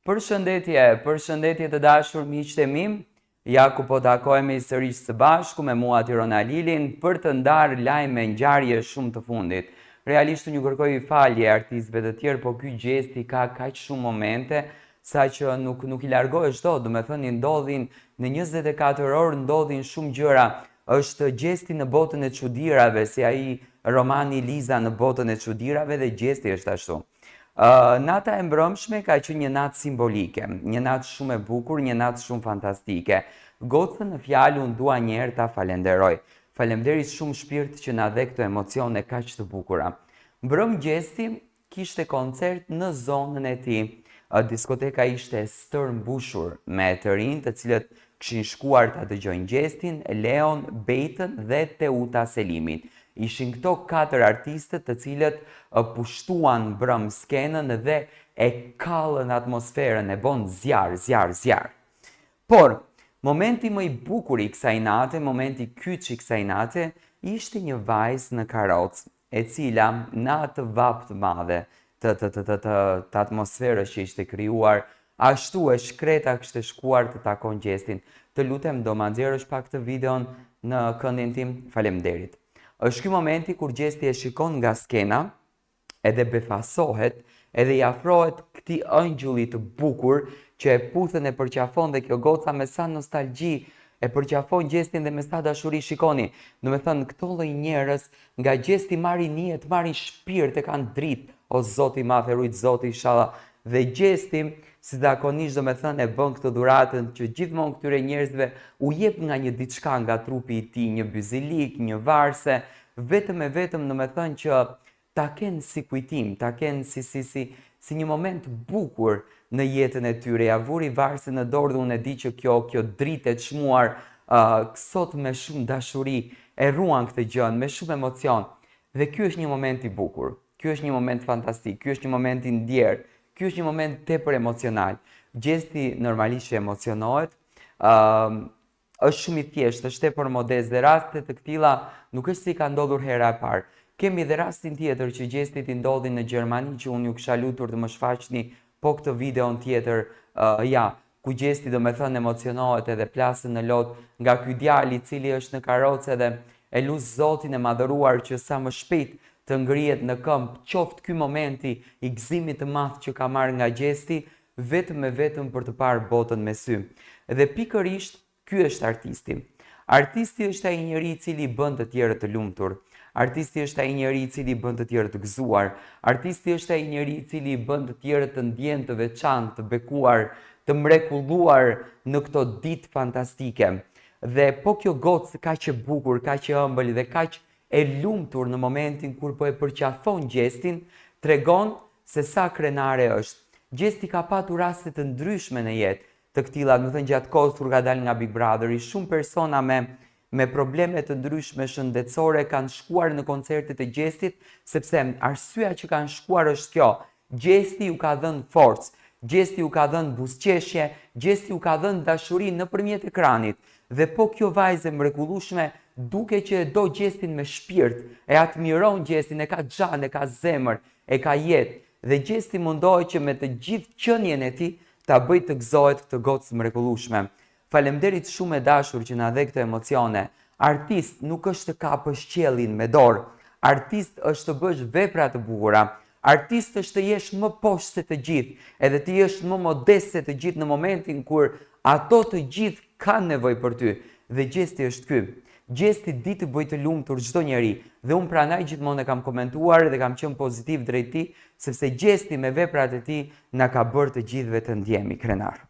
Përshëndetje të dashur miqtë e mi. Ja ku po takohemi sërish së bashku me mua Tirona Lilin për të ndarë lajme ngjarje shumë të fundit. Realisht ju kërkoj falje artistëve të tjerë, po ky gjesti ka kaq shumë momente sa që nuk i largohesh dot, do me thënë ndodhin në 24 orë ndodhin shumë gjëra. Është gjesti në botën e çuditërave, si ai romani Liza në botën e çuditërave, dhe gjesti është ashtu. Nata e mbrëmshme ka qenë një natë simbolike, një natë shumë e bukur, një natë shumë fantastike. Gocën në fjalë unë dua një herë ta falenderoj. Faleminderit shumë shpirt që na dhe këto emocione kaq të bukura. Mbrëmgjesi kishte koncert në zonën e tij. Diskoteka ishte stërmbushur me të rinj, të cilët kishin shkuar ta dëgjojnë gjestin, Leon Bejtën dhe Teuta Selimin. Ishin këto 4 artistët të cilët pushtuan brëm skenën dhe e kallën atmosferën, e bon zjarr. Por, momenti më i bukur i kësaj nate, momenti kyç i kësaj nate, ishte një vajzë në karrocë, e cila në atë vap të madhe të atmosferës që ishte krijuar, ashtu e shkreta kishte shkuar të takon gjestin. Të lutem, do ma nxjerrësh pak të videon në këndin tim? Faleminderit. Është ky momenti kur gjesti e shikon nga skena, edhe befasohet, edhe i afrohet këtij ëngjulli të bukur që e puthën e përqafon, dhe kjo goca me sa nostalgji e përqafon gjestin dhe me sa dashuri. Shikoni, do me thënë këto lloj njerëz nga gjesti marrin jetë, marrin shpirt, e kanë dritë. O Zoti i madh, rujt Zoti inshallah. Dhe gjesti, si zakonisht, do me thënë, e bën këtë dhuratën që gjithmonë këtyre njerëzve u jep nga një diçka nga trupi i tij, një byzilik, një varse, vetëm e vetëm, do me thënë, që ta kenë si kujtim, ta kenë si një moment bukur në jetën e tyre. Ja vuri varse në dorë dhe unë e di që kjo dritë e çmuar sot me shumë dashuri e ruan këtë gjën me shumë emocion. Dhe ky është një moment i bukur. Ky është një moment fantastik, ky është një moment i ndjerë. Ky është një moment tepër emocional. Gjesti normalisht që emocionohet, është shumë i thjeshtë, është tepër modest, dhe rastet të këtilla nuk është si ka ndodhur hera e parë. Kemi dhe rastin tjetër që gjestit i ndodhi në Gjermani, që unë ju kisha lutur të më shfaqni po këtë videon tjetër, ku gjesti, do me thënë, emocionohet edhe plasën në lot nga ky djalë i cili është në karrocë edhe e lut Zotin e madhëruar që sa më shpejt të ngrihet në këmbë, qoftë ky momenti i gëzimit të madh që ka marrë nga gjesti, vetëm e vetëm për të parë botën me sy. Dhe pikërisht ky është artisti. Artisti është ai njeri i cili bën të tjerët të lumtur. Artisti është ai njeri i cili bën të tjerët të gëzuar. Artisti është ai njeri i cili bën të tjerët të ndjenë të veçantë, të bekuar, të mrekulluar në këto ditë fantastike. Dhe po kjo gocë kaq e bukur, kaq e ëmbël dhe kaq e lumtur në momentin kur po e përqafon gjestin, tregon se sa krenare është. Gjesti ka patur raste të ndryshme në jetë të këtilla, do të thënë gjatë kohës kur ka dalë nga Big Brother, shumë persona me probleme të ndryshme shëndetësore kanë shkuar në koncertet e gjestit, sepse arsyeja që kanë shkuar është kjo: gjesti ju ka dhënë forcë, gjesti ju ka dhënë buzëqeshje, gjesti ju ka dhënë dashuri nëpërmjet ekranit. Dhe po kjo vajzë mrekullueshme, duke që e do gjestin me shpirt, e admiron gjestin, e ka xhan, e ka zemër, e ka jetë, dhe gjesti mundohet që me të gjithë qenien e tij ta bëj të gëzohet këtë gocë mrekullueshme. Faleminderit shumë e dashur që na dhe këto emocione. Artist nuk është të kapësh qiellin me dorë. Artist është të bësh vepra të bukura. Artist është të jesh më poshtë se të gjithë, edhe të jesh më modest se të gjithë në momentin kur ato të gjithë kanë nevojë për ty. Dhe gjesti është ky. Gjesti di të bëj të lumtur çdo njeri, dhe unë pranaj gjithmonë e kam komentuar dhe kam qenë pozitiv drejt tij, sepse gjesti me veprat e tij na ka bërë të gjithëve të ndjehemi krenar.